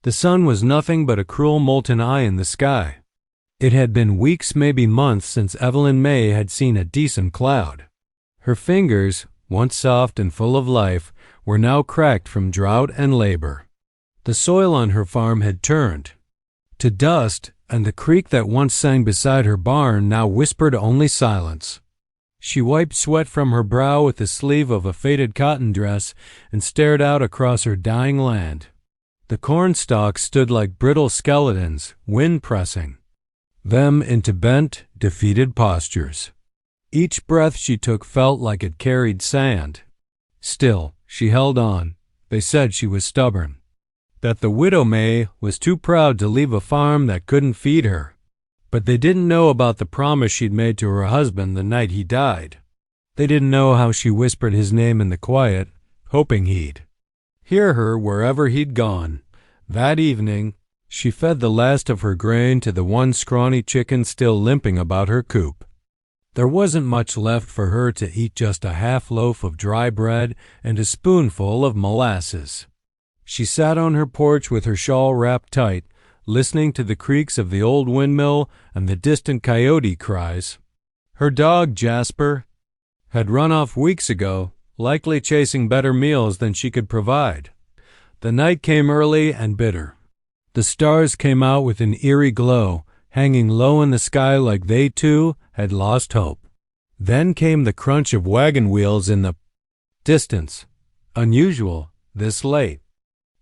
The sun was nothing but a cruel molten eye in the sky. It had been weeks, maybe months, since Evelyn May had seen a decent cloud. Her fingers, once soft and full of life, were now cracked from drought and labor. The soil on her farm had turned to dust, and the creek that once sang beside her barn now whispered only silence. She wiped sweat from her brow with the sleeve of a faded cotton dress and stared out across her dying land. The corn stalks stood like brittle skeletons, wind pressing them into bent, defeated postures. Each breath she took felt like it carried sand. Still, she held on. They said she was stubborn, that the widow May was too proud to leave a farm that couldn't feed her. But they didn't know about the promise she'd made to her husband the night he died. They didn't know how she whispered his name in the quiet, hoping he'd hear her wherever he'd gone. That evening, she fed the last of her grain to the one scrawny chicken still limping about her coop. There wasn't much left for her to eat, just a half loaf of dry bread and a spoonful of molasses. She sat on her porch with her shawl wrapped tight, listening to the creaks of the old windmill and the distant coyote cries. Her dog, Jasper, had run off weeks ago, likely chasing better meals than she could provide. The night came early and bitter. The stars came out with an eerie glow, hanging low in the sky like they, too, had lost hope. Then came the crunch of wagon wheels in the distance. Unusual, this late.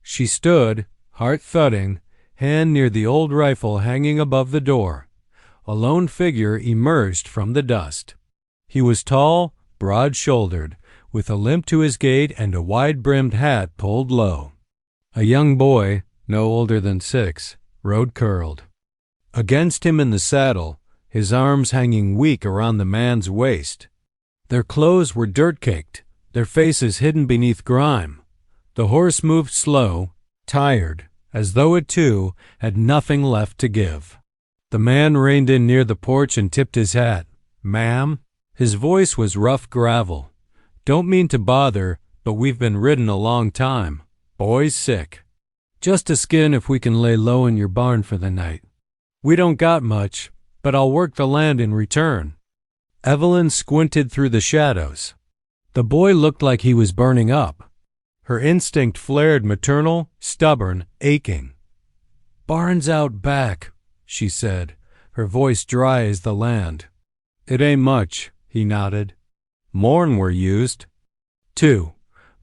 She stood, heart thudding, hand near the old rifle hanging above the door. A lone figure emerged from the dust. He was tall, broad-shouldered, with a limp to his gait and a wide-brimmed hat pulled low. A young boy, no older than 6, rode curled against him in the saddle, his arms hanging weak around the man's waist. Their clothes were dirt-caked, their faces hidden beneath grime. The horse moved slow, tired, as though it, too, had nothing left to give. The man reined in near the porch and tipped his hat. "Ma'am?" His voice was rough gravel. "Don't mean to bother, but we've been ridden a long time. Boy's sick. Just a skin if we can lay low in your barn for the night. We don't got much, but I'll work the land in return." Evelyn squinted through the shadows. The boy looked like he was burning up. Her instinct flared, maternal, stubborn, aching. "Barn's out back," she said, her voice dry as the land. "It ain't much," he nodded. "More'n we're used." 2.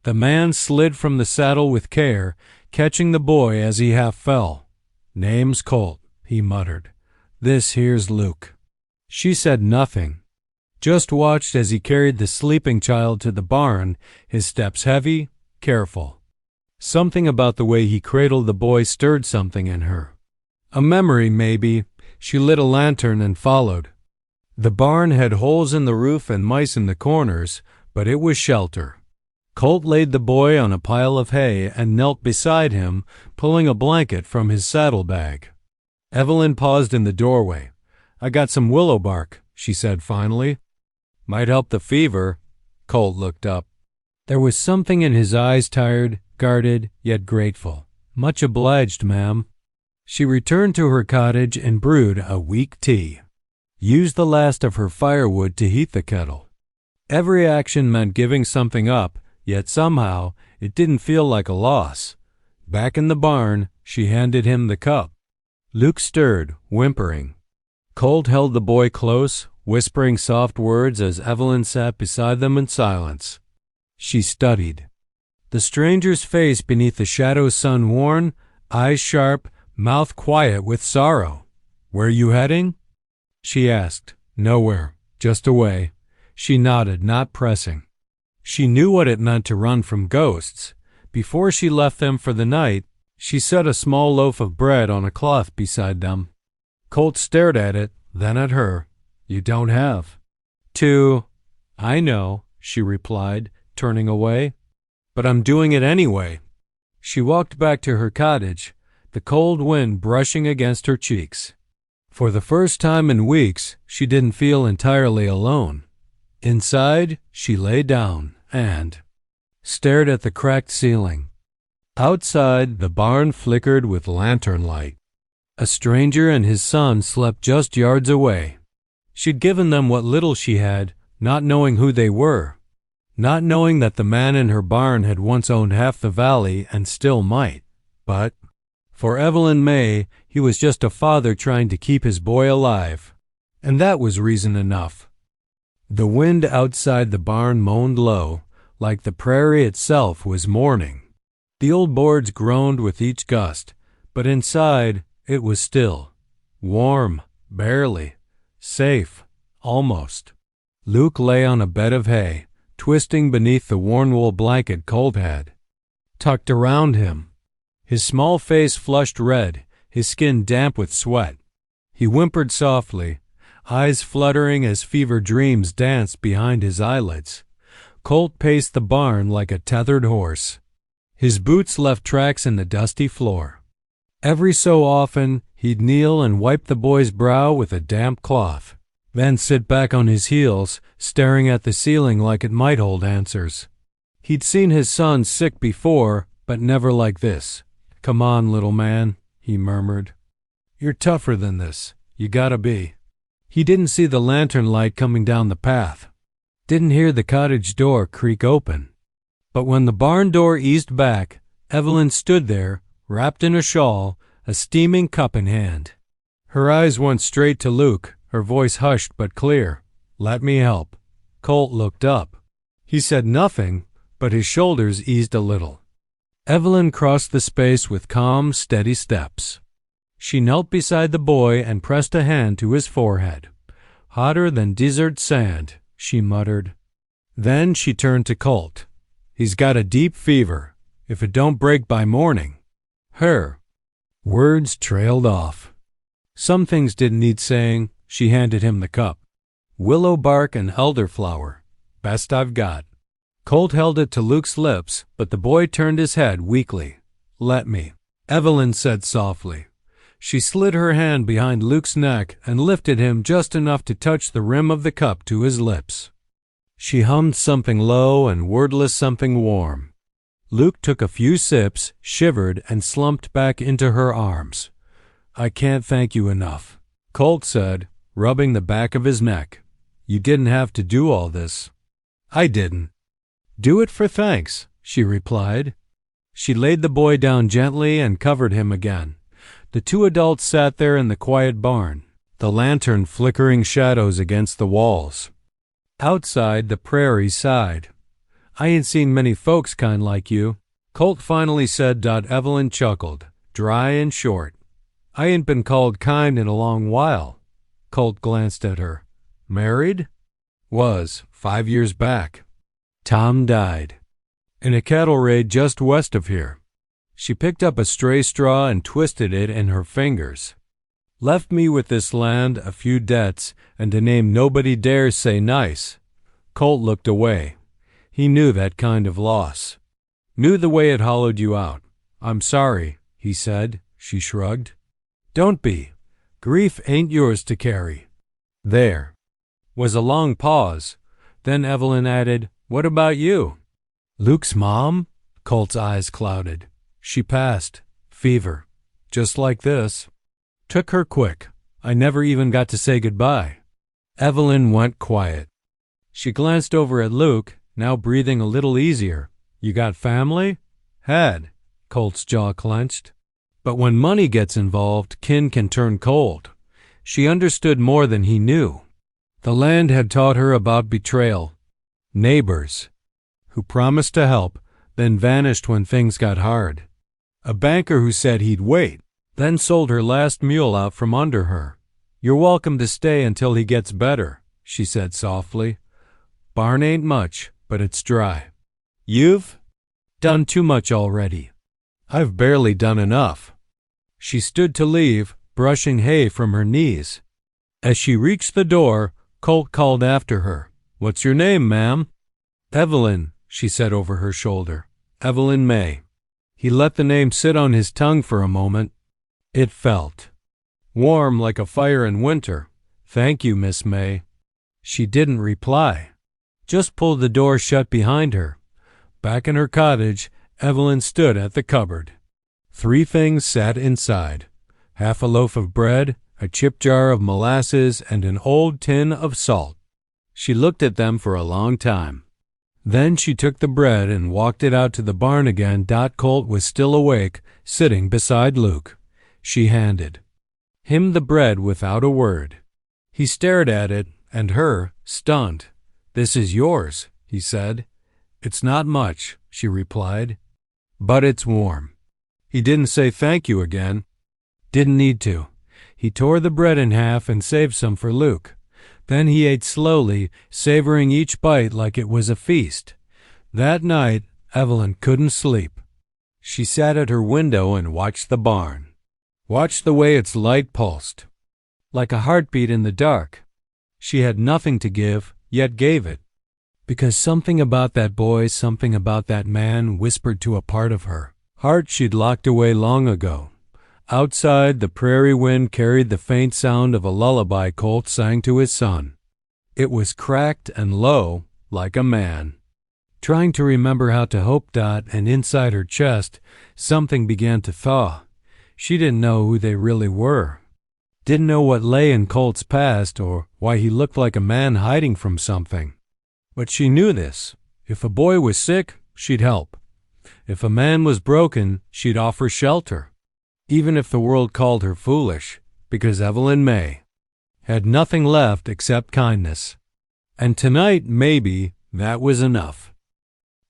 The man slid from the saddle with care, catching the boy as he half fell. "Name's Colt," he muttered. "This here's Luke." She said nothing, just watched as he carried the sleeping child to the barn, his steps heavy, careful. Something about the way he cradled the boy stirred something in her. A memory, maybe. She lit a lantern and followed. The barn had holes in the roof and mice in the corners, but it was shelter. Colt laid the boy on a pile of hay and knelt beside him, pulling a blanket from his saddlebag. Evelyn paused in the doorway. "I got some willow bark," she said finally. "Might help the fever." Colt looked up. There was something in his eyes, tired, guarded, yet grateful. "Much obliged, ma'am." She returned to her cottage and brewed a weak tea. Used the last of her firewood to heat the kettle. Every action meant giving something up, yet somehow it didn't feel like a loss. Back in the barn, she handed him the cup. Luke stirred, whimpering. Colt held the boy close, whispering soft words as Evelyn sat beside them in silence. She studied the stranger's face beneath the shadows, sun-worn, eyes sharp, mouth quiet with sorrow. "Where you heading?" she asked. "Nowhere, just away." She nodded, not pressing. She knew what it meant to run from ghosts. Before she left them for the night, she set a small loaf of bread on a cloth beside them. Colt stared at it, then at her. "You don't have to." "I know," she replied, turning away. "But I'm doing it anyway." She walked back to her cottage, the cold wind brushing against her cheeks. For the first time in weeks, she didn't feel entirely alone. Inside, she lay down and stared at the cracked ceiling. Outside, the barn flickered with lantern light. A stranger and his son slept just yards away. She'd given them what little she had, not knowing who they were, not knowing that the man in her barn had once owned half the valley and still might. But for Evelyn May, he was just a father trying to keep his boy alive, and that was reason enough. The wind outside the barn moaned low, like the prairie itself was mourning. The old boards groaned with each gust, but inside it was still. Warm, barely. Safe, almost. Luke lay on a bed of hay, twisting beneath the worn wool blanket Colt had tucked around him. His small face flushed red, his skin damp with sweat. He whimpered softly, eyes fluttering as fever dreams danced behind his eyelids. Colt paced the barn like a tethered horse. His boots left tracks in the dusty floor. Every so often, he'd kneel and wipe the boy's brow with a damp cloth, then sit back on his heels, staring at the ceiling like it might hold answers. He'd seen his son sick before, but never like this. "Come on, little man," he murmured. "You're tougher than this. You gotta be." He didn't see the lantern light coming down the path, didn't hear the cottage door creak open. But when the barn door eased back, Evelyn stood there, wrapped in a shawl, a steaming cup in hand. Her eyes went straight to Luke, her voice hushed but clear. "Let me help." Colt looked up. He said nothing, but his shoulders eased a little. Evelyn crossed the space with calm, steady steps. She knelt beside the boy and pressed a hand to his forehead. "Hotter than desert sand," she muttered. Then she turned to Colt. "He's got a deep fever. If it don't break by morning." Her words trailed off. Some things didn't need saying. She handed him the cup. "Willow bark and elderflower. Best I've got." Colt held it to Luke's lips, but the boy turned his head weakly. "Let me," Evelyn said softly. She slid her hand behind Luke's neck and lifted him just enough to touch the rim of the cup to his lips. She hummed something low and wordless something warm. Luke took a few sips, shivered, and slumped back into her arms. "I can't thank you enough," Colt said, rubbing the back of his neck. "You didn't have to do all this." "I didn't." "Do it for thanks," she replied. She laid the boy down gently and covered him again. The two adults sat there in the quiet barn, the lantern flickering shadows against the walls. Outside, the prairie sighed. "I ain't seen many folks kind like you," Colt finally said. Evelyn chuckled, dry and short. "I ain't been called kind in a long while." Colt glanced at her. "Married?" "Was, 5 years back. Tom died in a cattle raid just west of here." She picked up a stray straw and twisted it in her fingers. "Left me with this land, a few debts, and a name nobody dares say nice." Colt looked away. He knew that kind of loss. Knew the way it hollowed you out. "I'm sorry," he said. She shrugged. "Don't be. Grief ain't yours to carry." There was a long pause. Then Evelyn added, "What about you?" "Luke's mom?" Colt's eyes clouded. "She passed. Fever. Just like this. Took her quick. I never even got to say goodbye." Evelyn went quiet. She glanced over at Luke, now breathing a little easier. "You got family?" "Had." Colt's jaw clenched. But when money gets involved, kin can turn cold. She understood more than he knew. The land had taught her about betrayal. Neighbors who promised to help, then vanished when things got hard. A banker who said he'd wait, then sold her last mule out from under her. "You're welcome to stay until he gets better," she said softly. "Barn ain't much, but it's dry. You've done too much already." "I've barely done enough." She stood to leave, brushing hay from her knees. As she reached the door, Colt called after her. "What's your name, ma'am?" "Evelyn," she said over her shoulder. "Evelyn May." He let the name sit on his tongue for a moment. It felt warm like a fire in winter. "Thank you, Miss May." She didn't reply, just pulled the door shut behind her. Back in her cottage, Evelyn stood at the cupboard. 3 things sat inside: half a loaf of bread, a chip jar of molasses, and an old tin of salt. She looked at them for a long time. Then she took the bread and walked it out to the barn again. Colt was still awake, sitting beside Luke. She handed him the bread without a word. He stared at it and her, stunned. "This is yours," he said. "It's not much," she replied, "but it's warm." He didn't say thank you again. Didn't need to. He tore the bread in half and saved some for Luke. Then he ate slowly, savoring each bite like it was a feast. That night, Evelyn couldn't sleep. She sat at her window and watched the barn. Watched the way its light pulsed, like a heartbeat in the dark. She had nothing to give, yet gave it. Because something about that boy, something about that man whispered to a part of her heart she'd locked away long ago. Outside, the prairie wind carried the faint sound of a lullaby Colt sang to his son. It was cracked and low, like a man trying to remember how to hope. And inside her chest, something began to thaw. She didn't know who they really were. Didn't know what lay in Colt's past or why he looked like a man hiding from something. But she knew this. If a boy was sick, she'd help. If a man was broken, she'd offer shelter. Even if the world called her foolish, because Evelyn May had nothing left except kindness. And tonight, maybe, that was enough.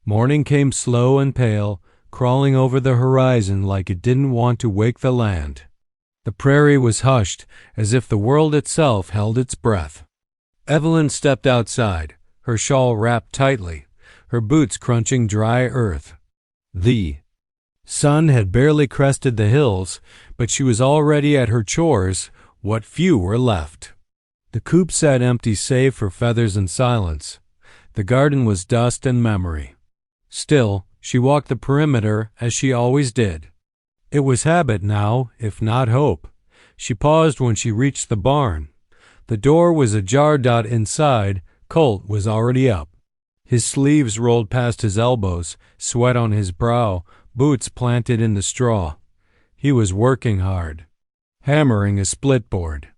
Morning came slow and pale, crawling over the horizon like it didn't want to wake the land. The prairie was hushed, as if the world itself held its breath. Evelyn stepped outside, her shawl wrapped tightly, her boots crunching dry earth. The sun had barely crested the hills, but she was already at her chores, what few were left. The coop sat empty save for feathers and silence. The garden was dust and memory. Still, she walked the perimeter as she always did. It was habit now, if not hope. She paused when she reached the barn. The door was ajar. Inside, Colt was already up. His sleeves rolled past his elbows, sweat on his brow, boots planted in the straw. He was working hard, hammering a split board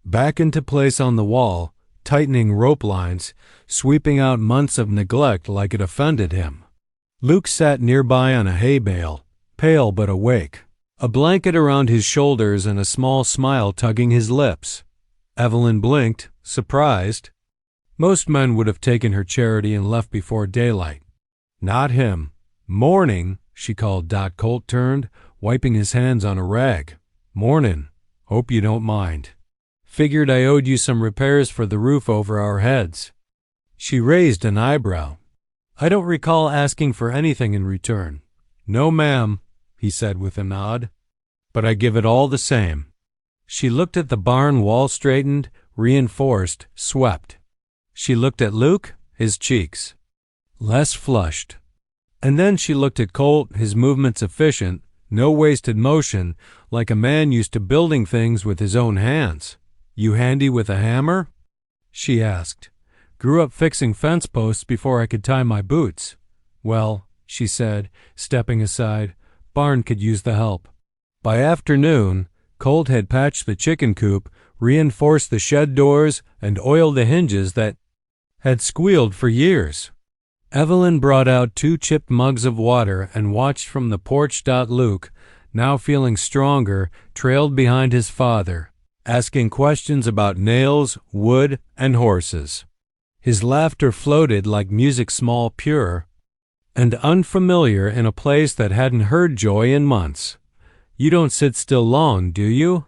back into place on the wall, tightening rope lines, sweeping out months of neglect like it offended him. Luke sat nearby on a hay bale, pale but awake, a blanket around his shoulders and a small smile tugging his lips. Evelyn blinked, surprised. Most men would have taken her charity and left before daylight. Not him. "Morning," she called. Colt turned, wiping his hands on a rag. "Mornin'. Hope you don't mind. Figured I owed you some repairs for the roof over our heads." She raised an eyebrow. "I don't recall asking for anything in return." "No, ma'am," he said with a nod. "But I give it all the same." She looked at the barn wall, straightened, reinforced, swept. She looked at Luke, his cheeks less flushed. And then she looked at Colt, his movements efficient, no wasted motion, like a man used to building things with his own hands. "You handy with a hammer?" she asked. "Grew up fixing fence posts before I could tie my boots." "Well," she said, stepping aside, "barn could use the help." By afternoon, Colt had patched the chicken coop, reinforced the shed doors, and oiled the hinges that had squealed for years. Evelyn brought out 2 chipped mugs of water and watched from the porch. Luke, now feeling stronger, trailed behind his father, asking questions about nails, wood, and horses. His laughter floated like music, small, pure, and unfamiliar in a place that hadn't heard joy in months. "You don't sit still long, do you?"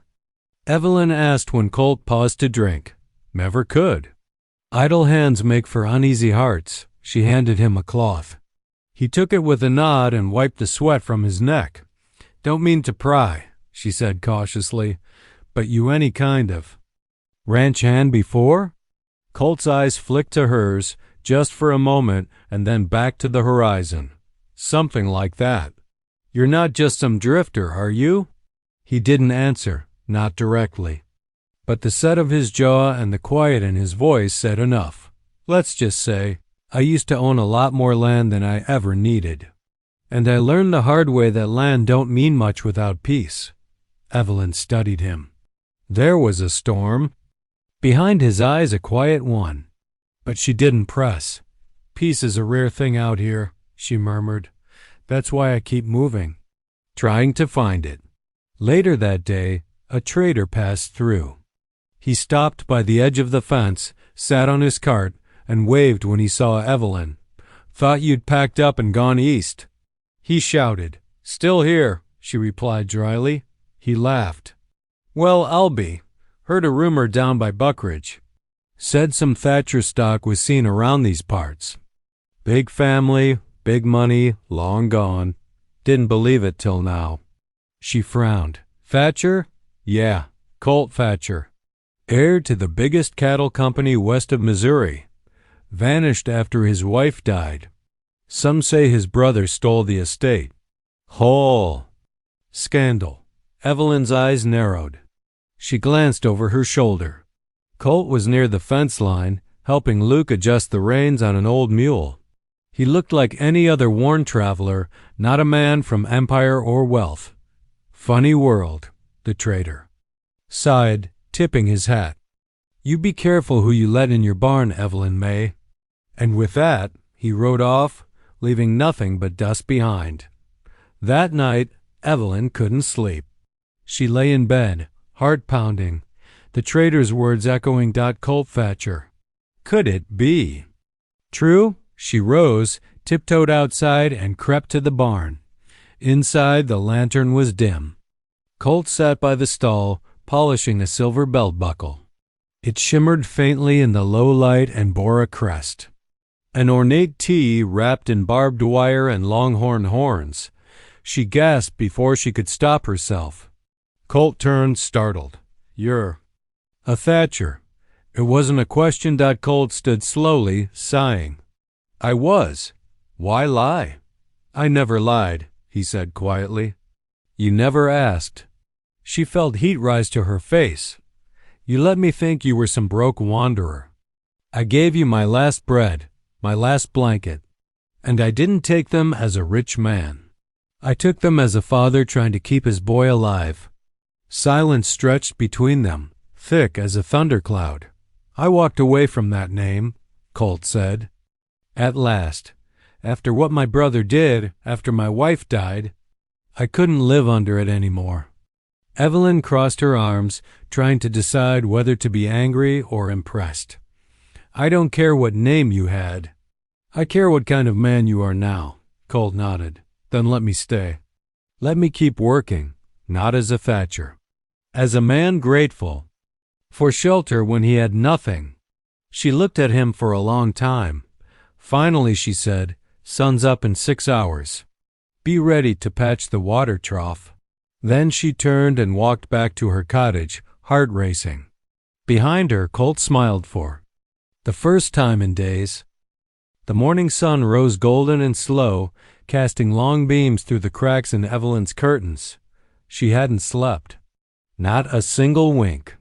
Evelyn asked when Colt paused to drink. "Never could. Idle hands make for uneasy hearts." She handed him a cloth. He took it with a nod and wiped the sweat from his neck. "Don't mean to pry," she said cautiously, "but you any kind of ranch hand before?" Colt's eyes flicked to hers, just for a moment, and then back to the horizon. "Something like that. You're not just some drifter, are you?" He didn't answer, not directly. But the set of his jaw and the quiet in his voice said enough. "Let's just say, I used to own a lot more land than I ever needed. And I learned the hard way that land don't mean much without peace. Evelyn studied him. There was a storm. Behind his eyes a quiet one. But she didn't press. Peace is a rare thing out here, she murmured. That's why I keep moving, trying to find it. Later that day, a trader passed through. He stopped by the edge of the fence, sat on his cart, and waved when he saw Evelyn. Thought you'd packed up and gone east. He shouted. Still here, she replied dryly. He laughed. Well, I'll be. Heard a rumor down by Buckridge. Said some Thatcher stock was seen around these parts. Big family, big money, long gone. Didn't believe it till now. She frowned. Thatcher? Yeah, Colt Thatcher. Heir to the biggest cattle company west of Missouri. Vanished after his wife died. Some say his brother stole the estate. Hole. Scandal. Evelyn's eyes narrowed. She glanced over her shoulder. Colt was near the fence line, helping Luke adjust the reins on an old mule. He looked like any other worn traveler, not a man from empire or wealth. Funny world, the trader sighed, tipping his hat. You be careful who you let in your barn, Evelyn May. And with that, he rode off, leaving nothing but dust behind. That night, Evelyn couldn't sleep. She lay in bed, heart pounding, the trader's words echoing Colt Thatcher. Could it be true? She rose, tiptoed outside, and crept to the barn. Inside, the lantern was dim. Colt sat by the stall, polishing a silver belt buckle. It shimmered faintly in the low light and bore a crest. An ornate T wrapped in barbed wire and longhorn horns. She gasped before she could stop herself. Colt turned, startled. You're a Thatcher. It wasn't a question. Colt stood slowly, sighing. I was. Why lie? I never lied, he said quietly. You never asked. She felt heat rise to her face. You let me think you were some broke wanderer. I gave you my last bread, my last blanket, and I didn't take them as a rich man. I took them as a father trying to keep his boy alive. Silence stretched between them, thick as a thundercloud. I walked away from that name, Colt said. At last, after what my brother did, after my wife died, I couldn't live under it anymore. Evelyn crossed her arms, trying to decide whether to be angry or impressed. I don't care what name you had. I care what kind of man you are now, Colt nodded. Then let me stay. Let me keep working, not as a Thatcher. As a man grateful for shelter when he had nothing. She looked at him for a long time. Finally she said, Sun's up in 6 hours. Be ready to patch the water trough. Then she turned and walked back to her cottage, heart racing. Behind her, Colt smiled for the first time in days. The morning sun rose golden and slow, casting long beams through the cracks in Evelyn's curtains. She hadn't slept. Not a single wink.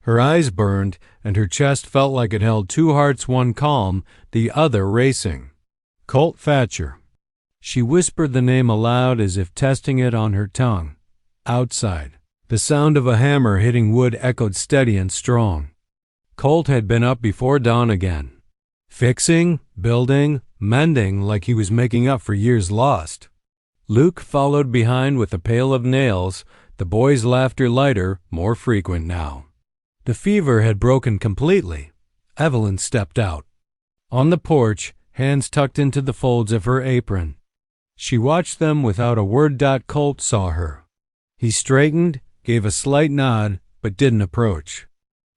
Her eyes burned, and her chest felt like it held two hearts, one calm, the other racing. Colt Thatcher. She whispered the name aloud as if testing it on her tongue. Outside, the sound of a hammer hitting wood echoed steady and strong. Colt had been up before dawn again. Fixing, building, mending like he was making up for years lost. Luke followed behind with a pail of nails, the boys' laughter lighter, more frequent now. The fever had broken completely. Evelyn stepped out. On the porch, hands tucked into the folds of her apron. She watched them without a word. Colt saw her. He straightened, gave a slight nod, but didn't approach.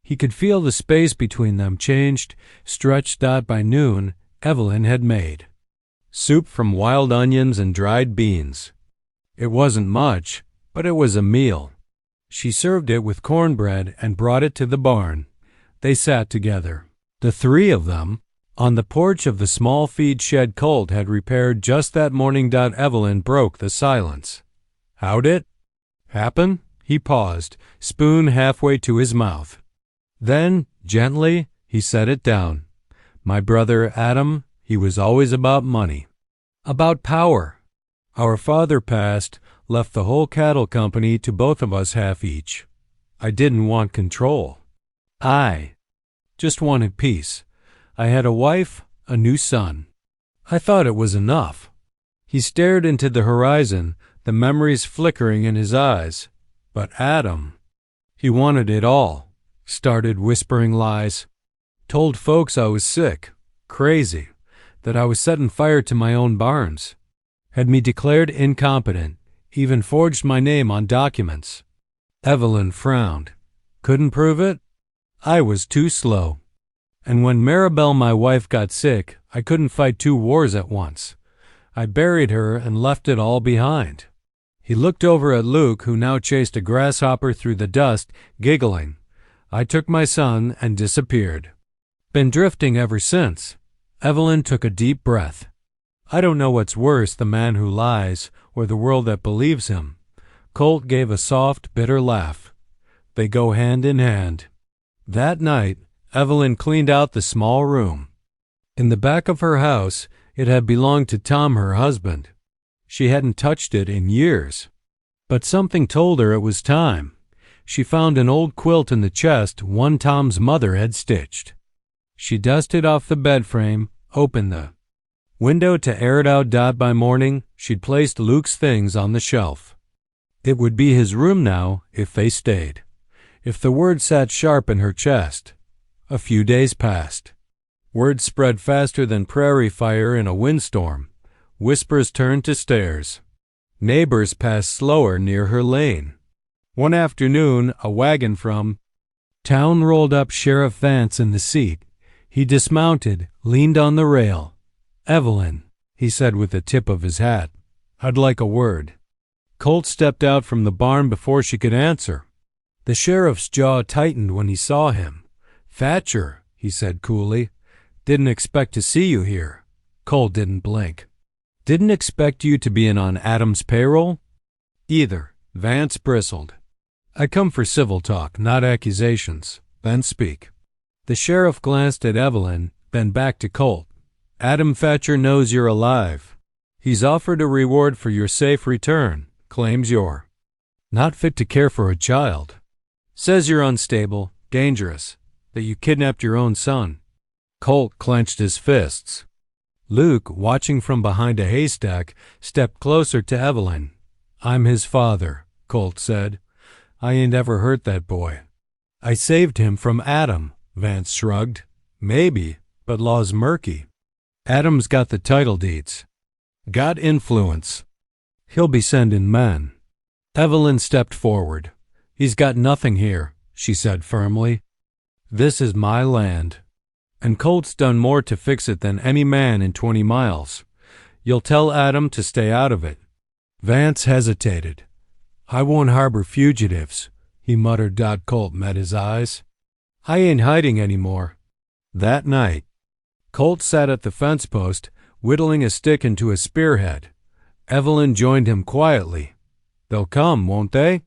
He could feel the space between them changed, stretched. By noon, Evelyn had made soup from wild onions and dried beans. It wasn't much, but it was a meal. She served it with cornbread and brought it to the barn. They sat together, the three of them, on the porch of the small feed shed Colt had repaired just that morning. Evelyn broke the silence. How'd it happen? He paused, spoon halfway to his mouth. Then, gently, he set it down. My brother Adam, he was always about money. About power. Our father passed, left the whole cattle company to both of us half each. I didn't want control. I just wanted peace. I had a wife, a new son. I thought it was enough. He stared into the horizon, the memories flickering in his eyes. But Adam, he wanted it all. Started whispering lies. Told folks I was sick, crazy, that I was setting fire to my own barns. Had me declared incompetent, even forged my name on documents. Evelyn frowned. Couldn't prove it? I was too slow. And when Maribel, my wife, got sick, I couldn't fight 2 wars at once. I buried her and left it all behind. He looked over at Luke, who now chased a grasshopper through the dust, giggling. I took my son and disappeared. Been drifting ever since. Evelyn took a deep breath. I don't know what's worse, the man who lies or the world that believes him. Colt gave a soft, bitter laugh. They go hand in hand. That night, Evelyn cleaned out the small room. In the back of her house, it had belonged to Tom, her husband. She hadn't touched it in years. But something told her it was time. She found an old quilt in the chest one Tom's mother had stitched. She dusted off the bed frame, opened the window to air it out. By morning, she'd placed Luke's things on the shelf. It would be his room now if they stayed. If the word sat sharp in her chest. A few days passed. Word spread faster than prairie fire in a windstorm. Whispers turned to stares. Neighbors passed slower near her lane. One afternoon, a wagon from town rolled up. Sheriff Vance in the seat. He dismounted, leaned on the rail. Evelyn, he said with the tip of his hat, I'd like a word. Colt stepped out from the barn before she could answer. The sheriff's jaw tightened when he saw him. Thatcher, he said coolly, didn't expect to see you here. Colt didn't blink. Didn't expect you to be in on Adam's payroll? Either. Vance bristled. I come for civil talk, not accusations. Then speak. The sheriff glanced at Evelyn, then back to Colt. Adam Thatcher knows you're alive. He's offered a reward for your safe return. Claims you're not fit to care for a child. Says you're unstable, dangerous, that you kidnapped your own son. Colt clenched his fists. Luke, watching from behind a haystack, stepped closer to Evelyn. I'm his father, Colt said. I ain't ever hurt that boy. I saved him from Adam, Vance shrugged. Maybe, but law's murky. Adam's got the title deeds. Got influence. He'll be sending men. Evelyn stepped forward. He's got nothing here, she said firmly. This is my land. And Colt's done more to fix it than any man in 20 miles. You'll tell Adam to stay out of it. Vance hesitated. I won't harbor fugitives, he muttered. Colt met his eyes. I ain't hiding anymore. That night, Colt sat at the fence post, whittling a stick into a spearhead. Evelyn joined him quietly. They'll come, won't they?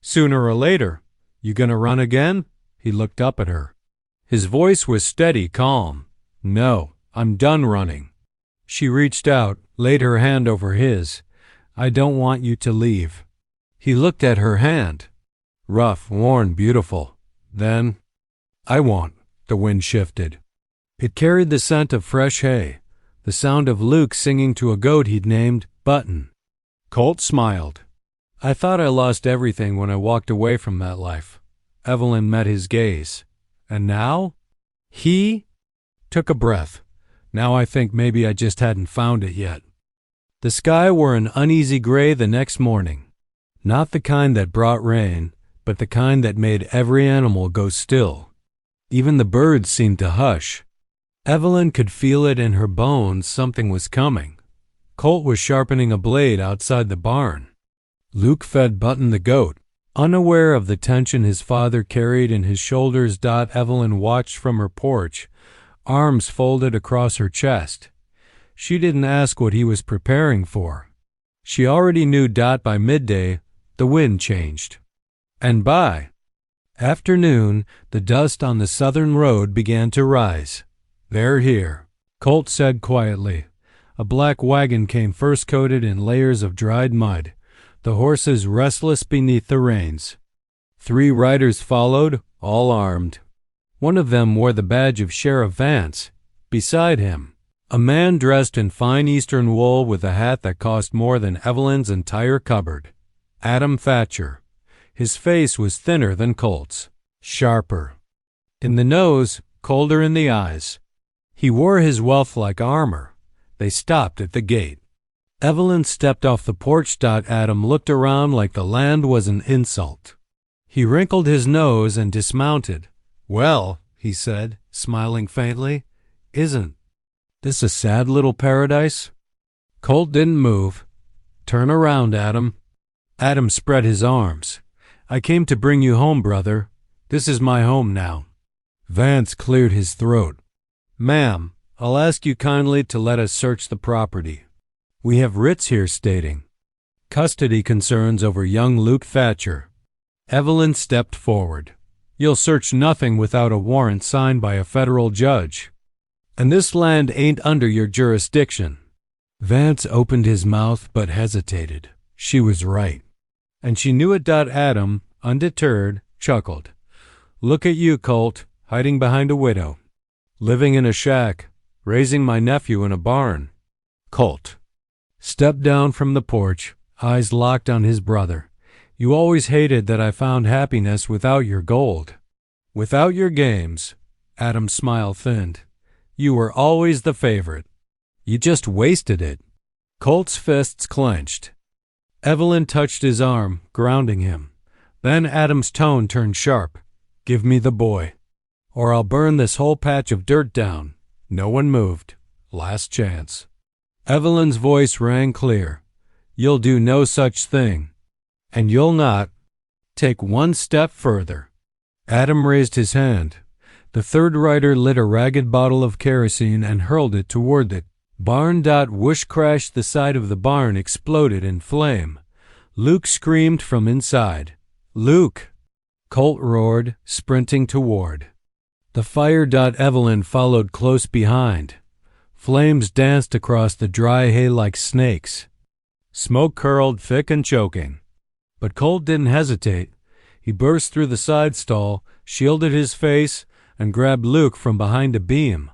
Sooner or later. You gonna run again? He looked up at her. His voice was steady, calm. No, I'm done running. She reached out, laid her hand over his. I don't want you to leave. He looked at her hand. Rough, worn, beautiful. Then, I won't. The wind shifted. It carried the scent of fresh hay, the sound of Luke singing to a goat he'd named Button. Colt smiled. I thought I lost everything when I walked away from that life. Evelyn met his gaze. And now? He took a breath. Now I think maybe I just hadn't found it yet. The sky wore an uneasy gray the next morning. Not the kind that brought rain, but the kind that made every animal go still. Even the birds seemed to hush. Evelyn could feel it in her bones. Something was coming. Colt was sharpening a blade outside the barn. Luke fed Button the goat. Unaware of the tension his father carried in his shoulders. Evelyn watched from her porch, arms folded across her chest. She didn't ask what he was preparing for. She already knew. By midday, the wind changed. And by afternoon, the dust on the southern road began to rise. They're here, Colt said quietly. A black wagon came first, coated in layers of dried mud, the horses restless beneath the reins. 3 riders followed, all armed. One of them wore the badge of Sheriff Vance. Beside him, a man dressed in fine Eastern wool with a hat that cost more than Evelyn's entire cupboard. Adam Thatcher. His face was thinner than Colt's, sharper in the nose, colder in the eyes. He wore his wealth like armor. They stopped at the gate. Evelyn stepped off the porch. Adam looked around like the land was an insult. He wrinkled his nose and dismounted. "Well," he said, smiling faintly, "isn't this a sad little paradise?" Colt didn't move. "Turn around, Adam." Adam spread his arms. "I came to bring you home, brother. This is my home now." Vance cleared his throat. "Ma'am, I'll ask you kindly to let us search the property. We have writs here stating custody concerns over young Luke Thatcher." Evelyn stepped forward. "You'll search nothing without a warrant signed by a federal judge. And this land ain't under your jurisdiction." Vance opened his mouth but hesitated. She was right. And she knew it. Adam, undeterred, chuckled. "Look at you, Colt, hiding behind a widow. Living in a shack, raising my nephew in a barn." Colt stepped down from the porch, eyes locked on his brother. "You always hated that I found happiness without your gold. Without your games." Adam's smile thinned. "You were always the favorite. You just wasted it." Colt's fists clenched. Evelyn touched his arm, grounding him. Then Adam's tone turned sharp. "Give me the boy, or I'll burn this whole patch of dirt down." No one moved. Last chance. Evelyn's voice rang clear. "You'll do no such thing. And you'll not take one step further." Adam raised his hand. The third rider lit a ragged bottle of kerosene and hurled it toward the barn. Whoosh crash! The side of the barn exploded in flame. Luke screamed from inside. "Luke!" Colt roared, sprinting toward the fire. Evelyn followed close behind. Flames danced across the dry hay like snakes. Smoke curled thick and choking. But Colt didn't hesitate. He burst through the side stall, shielded his face, and grabbed Luke from behind a beam.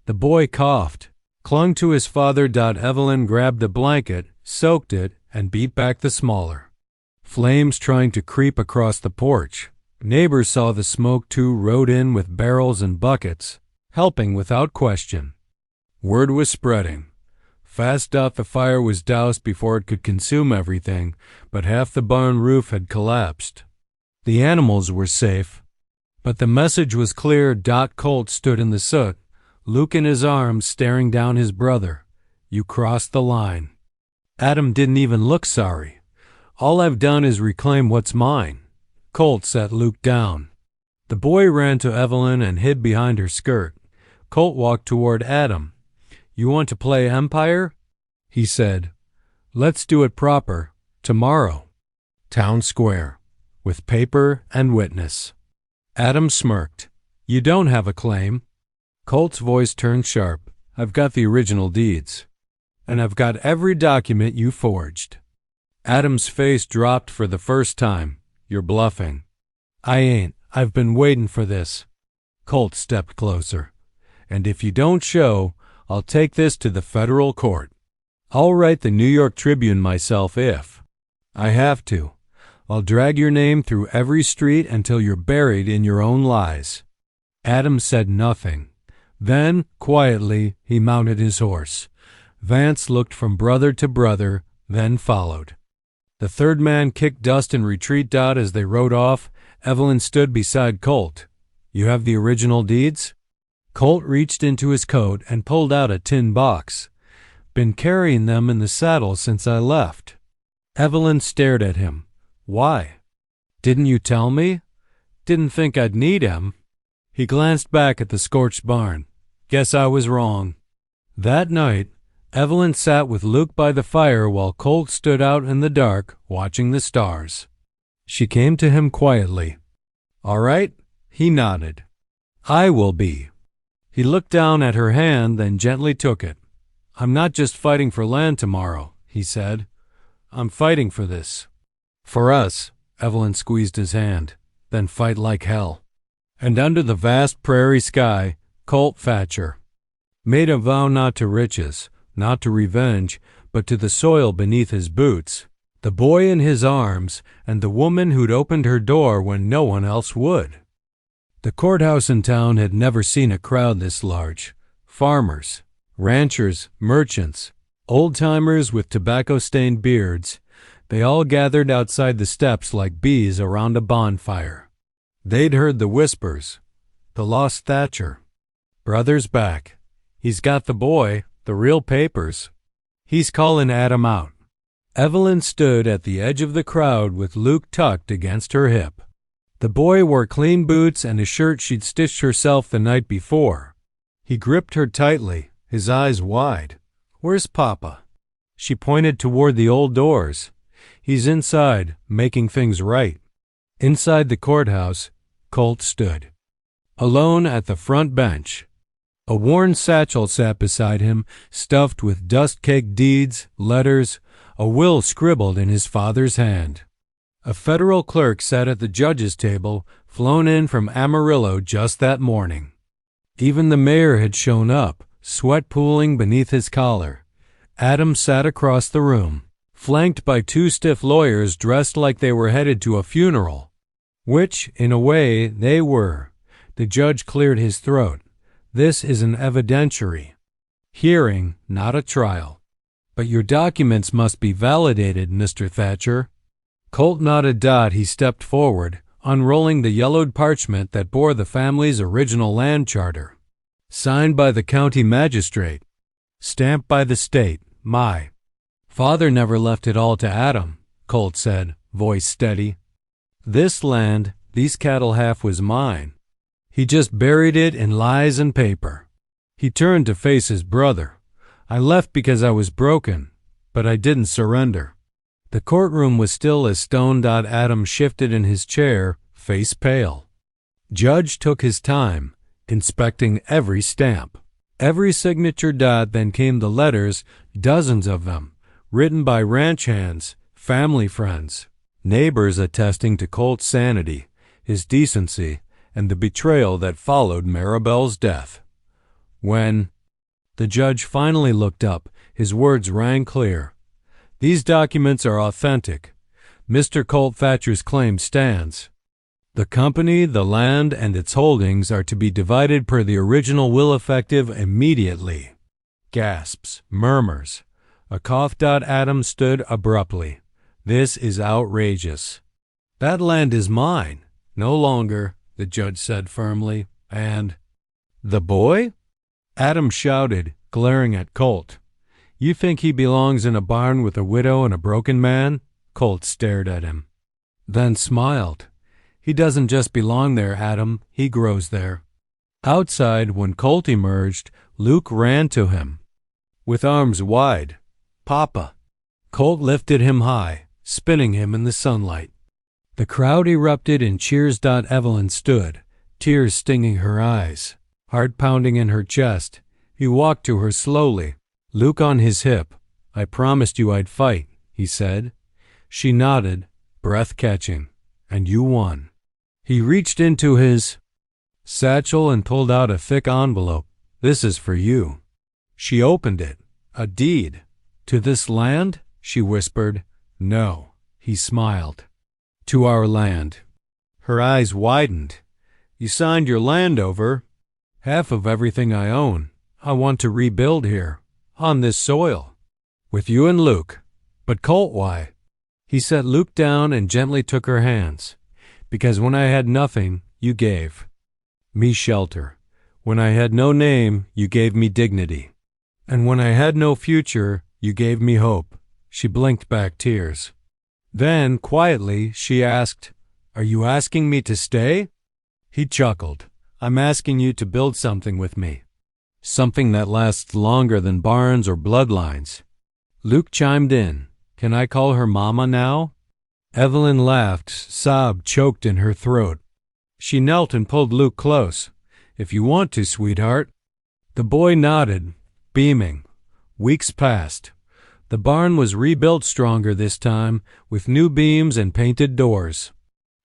The boy coughed, clung to his father. Evelyn grabbed a blanket, soaked it, and beat back the smaller flames trying to creep across the porch. Neighbors saw the smoke too, rode in with barrels and buckets, helping without question. Word was spreading. Fast. The fire was doused before it could consume everything, but half the barn roof had collapsed. The animals were safe, but the message was clear. Colt stood in the soot, Luke in his arms, staring down his brother. "You crossed the line." Adam didn't even look sorry. "All I've done is reclaim what's mine." Colt sat Luke down. The boy ran to Evelyn and hid behind her skirt. Colt walked toward Adam. "You want to play umpire?" he said. "Let's do it proper. Tomorrow. Town Square. With paper and witness." Adam smirked. "You don't have a claim." Colt's voice turned sharp. "I've got the original deeds. And I've got every document you forged." Adam's face dropped for the first time. "You're bluffing." "I ain't. I've been waiting for this." Colt stepped closer. "And if you don't show, I'll take this to the federal court. I'll write the New York Tribune myself if I have to. I'll drag your name through every street until you're buried in your own lies." Adam said nothing. Then, quietly, he mounted his horse. Vance looked from brother to brother, then followed. The third man kicked dust in retreat. As they rode off, Evelyn stood beside Colt. "You have the original deeds?" Colt reached into his coat and pulled out a tin box. "Been carrying them in the saddle since I left." Evelyn stared at him. "Why? Didn't you tell me? Didn't think I'd need 'em." He glanced back at the scorched barn. "Guess I was wrong." That night, Evelyn sat with Luke by the fire while Colt stood out in the dark, watching the stars. She came to him quietly. "All right?" He nodded. "I will be." He looked down at her hand, then gently took it. I'm not just fighting for land tomorrow, he said. I'm fighting for this. For us, Evelyn squeezed his hand, then fight like hell. And under the vast prairie sky, Colt Thatcher made a vow not to riches, not to revenge, but to the soil beneath his boots, the boy in his arms, and the woman who'd opened her door when no one else would. The courthouse in town had never seen a crowd this large. Farmers, ranchers, merchants, old-timers with tobacco-stained beards, they all gathered outside the steps like bees around a bonfire. They'd heard the whispers. The lost Thatcher. Brother's back. He's got the boy, the real papers. He's calling Adam out. Evelyn stood at the edge of the crowd with Luke tucked against her hip. The boy wore clean boots and a shirt she'd stitched herself the night before. He gripped her tightly, his eyes wide. Where's Papa? She pointed toward the old doors. He's inside, making things right. Inside the courthouse, Colt stood, alone at the front bench. A worn satchel sat beside him, stuffed with dust-caked deeds, letters, a will scribbled in his father's hand. A federal clerk sat at the judge's table, flown in from Amarillo just that morning. Even the mayor had shown up, sweat pooling beneath his collar. Adam sat across the room, flanked by two stiff lawyers dressed like they were headed to a funeral. Which, in a way, they were. The judge cleared his throat. This is an evidentiary hearing, not a trial. But your documents must be validated, Mr. Thatcher. Colt nodded. He stepped forward, unrolling the yellowed parchment that bore the family's original land charter. Signed by the county magistrate. Stamped by the state. My father never left it all to Adam, Colt said, voice steady. This land, these cattle, half was mine. He just buried it in lies and paper. He turned to face his brother. I left because I was broken, but I didn't surrender. The courtroom was still as stone. Adam shifted in his chair, face pale. Judge took his time, inspecting every stamp, every signature. Then came the letters, dozens of them, written by ranch hands, family friends, neighbors attesting to Colt's sanity, his decency, and the betrayal that followed Maribel's death. When the judge finally looked up, his words rang clear. These documents are authentic. Mr. Colt Thatcher's claim stands. The company, the land, and its holdings are to be divided per the original will, effective immediately. Gasps, murmurs. A cough. Adam stood abruptly. This is outrageous. That land is mine. No longer, the judge said firmly. And the boy? Adam shouted, glaring at Colt. You think he belongs in a barn with a widow and a broken man? Colt stared at him, then smiled. He doesn't just belong there, Adam. He grows there. Outside, when Colt emerged, Luke ran to him, with arms wide. Papa. Colt lifted him high, spinning him in the sunlight. The crowd erupted in cheers. Evelyn stood, tears stinging her eyes, heart pounding in her chest. He walked to her slowly, Luke on his hip. I promised you I'd fight, he said. She nodded, breath catching. And you won. He reached into his satchel and pulled out a thick envelope. This is for you. She opened it. A deed. To this land? She whispered. No. He smiled. To our land. Her eyes widened. You signed your land over. Half of everything I own. I want to rebuild here. On this soil. With you and Luke. But Colt, why? He set Luke down and gently took her hands. Because when I had nothing, you gave me shelter. When I had no name, you gave me dignity. And when I had no future, you gave me hope. She blinked back tears. Then, quietly, she asked, Are you asking me to stay? He chuckled. I'm asking you to build something with me. Something that lasts longer than barns or bloodlines. Luke chimed in. Can I call her Mama now? Evelyn laughed, sob choked in her throat. She knelt and pulled Luke close. If you want to, sweetheart. The boy nodded, beaming. Weeks passed. The barn was rebuilt stronger this time, with new beams and painted doors.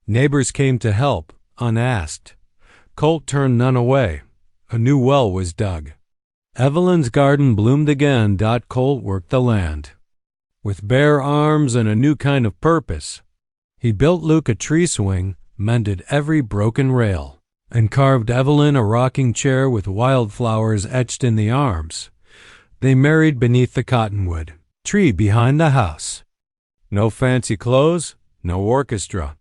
Neighbors came to help, unasked. Colt turned none away. A new well was dug. Evelyn's garden bloomed again. Colt worked the land with bare arms and a new kind of purpose. He built Luke a tree swing, mended every broken rail, and carved Evelyn a rocking chair with wildflowers etched in the arms. They married beneath the cottonwood tree behind the house. No fancy clothes, no orchestra.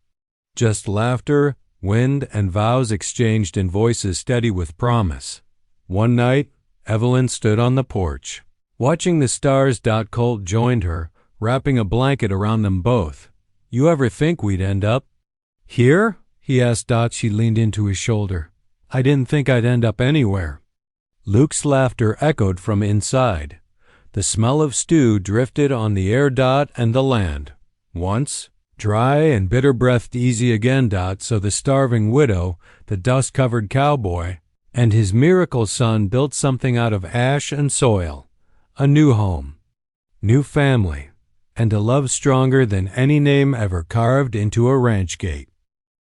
Just laughter, wind, and vows exchanged in voices steady with promise. One night, Evelyn stood on the porch, watching the stars. Colt joined her, wrapping a blanket around them both. "You ever think we'd end up here?" he asked. She leaned into his shoulder. "I didn't think I'd end up anywhere." Luke's laughter echoed from inside. The smell of stew drifted on the air. And the land, once dry and bitter-breathed, easy again. So the starving widow, the dust-covered cowboy, and his miracle son built something out of ash and soil. A new home, new family, and a love stronger than any name ever carved into a ranch gate.